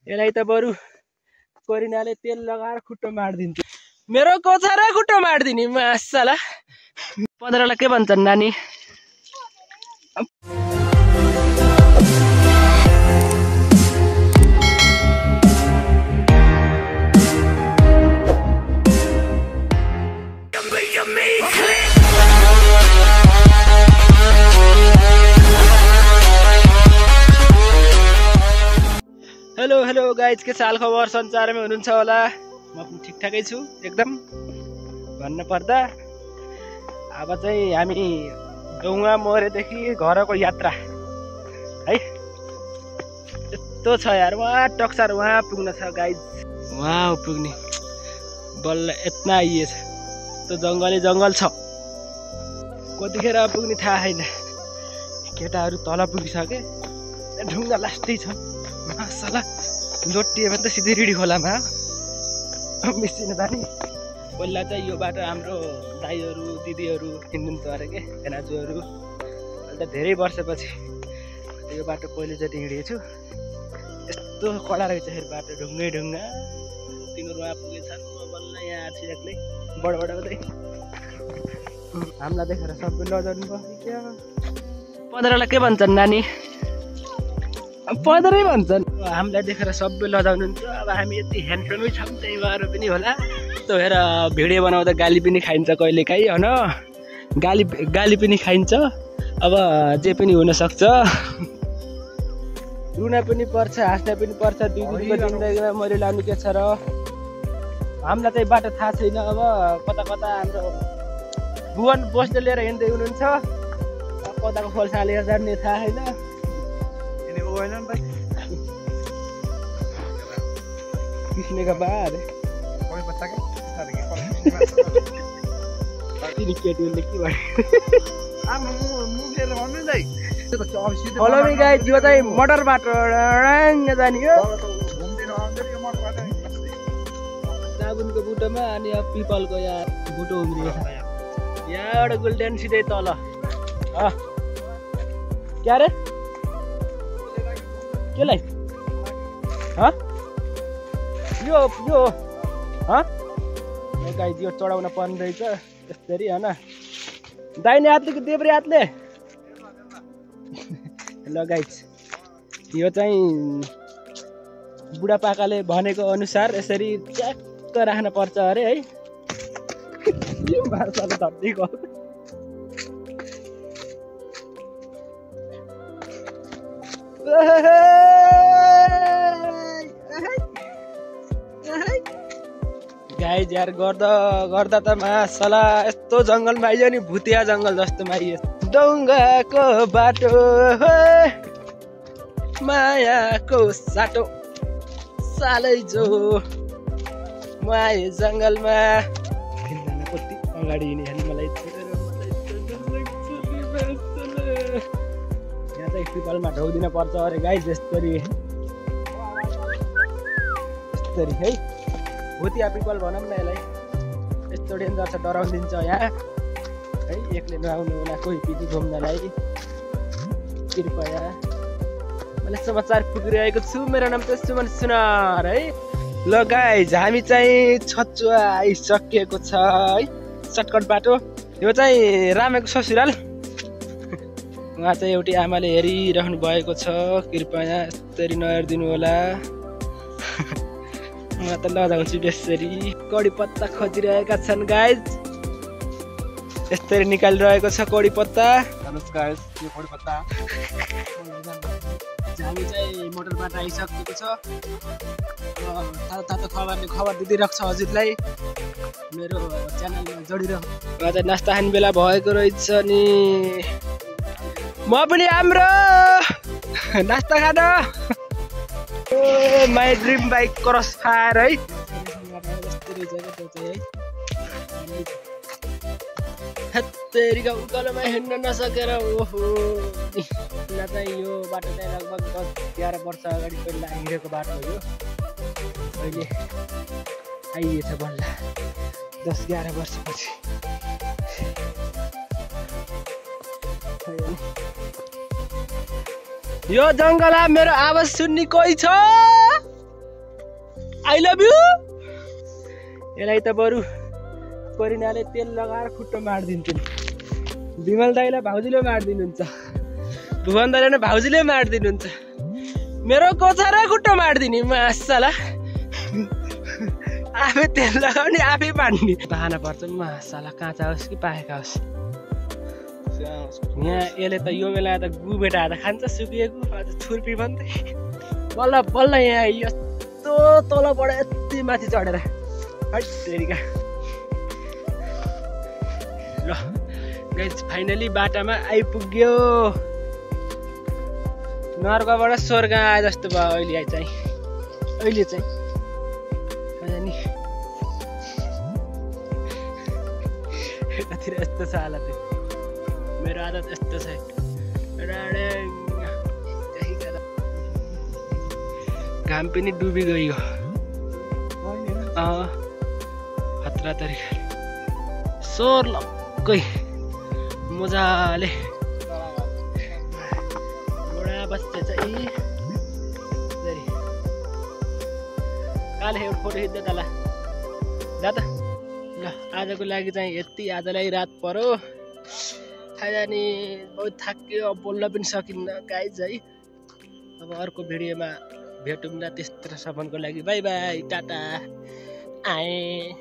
यसलाई त बरु कोरिनाले तेल लगाएर खुट्टो मार्दिन्थ्यो। मेरो कोछा र खुट्टो मार्दिने मासाला। 15 लाई के भन्छन् नानी? हेलो हेलो गाइज, के साल खबर? सञ्चारमै हुनुहुन्छ होला। म पनि ठिकठाकै छु एकदम। भन्न पर्दा अब चाहिँ हामी गौवा मोरेदेखि घरको यात्रा है। यस्तो छ यार, वहाँ टक्सार वहाँ पुग्न छ गाइज, वहाँ पुग्ने बल्ल यत्ना आइएछ। त्यो जङ्गलै जङ्गल छ, कतिखेर पुग्ने थाहा छैन। केटाहरू तल पुगिसके, ढुङ्गा लास्टै छ मासला। लोटियो भने त सिधै रिडी खोलामा मिसिन जाने। पहिला चाहिँ यो बाटो हाम्रो दाइहरू दिदीहरू हिँड्नुहुन्थ्यो अरे के, एनाजुहरू। अहिले त धेरै वर्षपछि यो बाटो पहिलोचोटि हिँडेको छु। यस्तो कडा रहेछ फेरि बाटो, ढुङ्गै ढुङ्गा। तिनीहरू वहाँ पुगेछन्, बल्ल यहाँ आएको छु एक्लै बडबड हुँदै। हामीलाई देखेर सबै लजाउनु पर्छ क्या। 15 लाई के भन्छन् नानी? 15 भन्छन्। हामीलाई देखेर सबै लजाउनुहुन्छ। अब हामी यति ह्यान्डसमै छौँ, त्यही भएर पनि होला। त्यो हेर भिडियो बनाउँदा गाली पनि खाइन्छ कहिलेकाहीँ होइन, गाली पनि खाइन्छ। अब जे पनि हुनसक्छ, रुन पनि पर्छ, हाँस्न पनि पर्छ। 2 दिनको जिन्दगीमा मैले लानु के छ र। हामीलाई चाहिँ बाटो थाहा छैन। अब कता कता हाम्रो भुवन बस्दै लिएर हिँड्दै हुनुहुन्छ, कताको खोल्सा लिएर जाने थाहा छैन। किस्नेका बाद केटीहरूले के भन्यो गाइस, यो चाहिँ मोटर बाटो जाने हो। साबुनको बुटोमा अनि अब पिपलको यहाँ बुटो उम्रिएको छ। यहाँबाट गोल्डेन सिधै तल। क्या रे केलाई यो गाइस, यो चढाउन पर्ने रहेछ यसरी होइन। दाहिने हातले कि देब्रे हातले? ल गाइस, यो चाहिँ बुढापाकाले भनेको अनुसार यसरी च्याक्क राख्न पर्छ अरे है। यो माछाले धर्तीको गाइस यार, गर्दा त मासला यस्तो जङ्गलमा आइयो नि, भुतिया जङ्गल जस्तोमा आइयो। डुङ्गाको बाटो मायाको साटो सालै जो म आएँ जङ्गलमा। कति अगाडि हिँड्ने मलाई यहाँ चाहिँ पिपलमा ढौदिन पर्छ अरे गाइस। यस्तरी है, भुतिया पिपल भनौँ न यसलाई। यस्तो डेन्जर छ, डराउदिन्छ यहाँ है। एक्लै नआउनु होला कोही पिजी घुम्नलाई कृपया। मैले समाचार पुगिरहेको छु। मेरो नाम त सुमन सुनार है। ल गाइस, हामी चाहिँ छचुवा आइसकेको छ है। सर्टकट बाटो यो चाहिँ रामेको ससुराल। उहाँ चाहिँ एउटी आमाले हेरिराख्नु भएको छ, कृपया यसरी नहेरिदिनु होला। म त लजाउँछु बेसरी। कडी पत्ता खोजिरहेका छन् गाइज, यसरी निकालिरहेको छ कडी पत्ता। हामी चाहिँ मोटरबाट आइसकेको छ। तातो खबर दिइदिरहेको छ हजुरलाई। मेरो च्यानलमा जोडिरहेको चाहिँ नास्ता खाने बेला भएको रहेछ नि। म पनि हाम्रो नास्ता खान my dream bike cross fire है। तेरिका उकालोमा हिँड्न नसकेर ओहो। चाहिँ यो बाटो चाहिँ लगभग 10-11 वर्ष अगाडि पहिला हिँडेको बाटो हो यो। अहिले आइएछ बल्ल 10-11 वर्षपछि। यो जङ्गलमा मेरो आवाज सुन्ने कोही छ? I love you. यसलाई त बरु करिनाले तेल लगाएर खुट्टो मारिदिन्थ्यो। विमल दाइलाई भाउजूले मारिदिनुहुन्छ, भुवन दाइले भाउजूले मारिदिनुहुन्छ, मेरो कोचा र खुट्टो मारिदिने मासाला। आफै तेल लगाउने आफै पानी बहाना पर्छ मासाला, काँचा होस् कि पाकेका होस्। यहाँ यसले त यो बेला त गुबेटा त खान्छ सुकिएको, अझ छुर्पी पनि बल्ल बल्ल यहाँ यस्तो तलबाट यति माथि चढेर हट्टेरिका। ल गाइस फाइनली बाटामा आइपुग्यो। नर्कबाट स्वर्ग आए जस्तो भयो अहिले चाहिँ नि यतातिर यस्तो छ हालत। मेरो आदत यस्तो छ। घाम पनि डुबिगयो खतरा तरिका सोर लक्कै मजाले घोडा बस्छ चाहिँ काले एउटा फोटो खिच्दै तल जा त। ल आजको लागि चाहिँ यति। आजलाई रात पर्यो खाजा नि बहुत थाक्यो, अब बोल्न पनि सकिन्न गाइज है। अब अर्को भिडियोमा भेटौँला। त्यस्तोसम्मको लागि बाई बाई टाटा आएँ।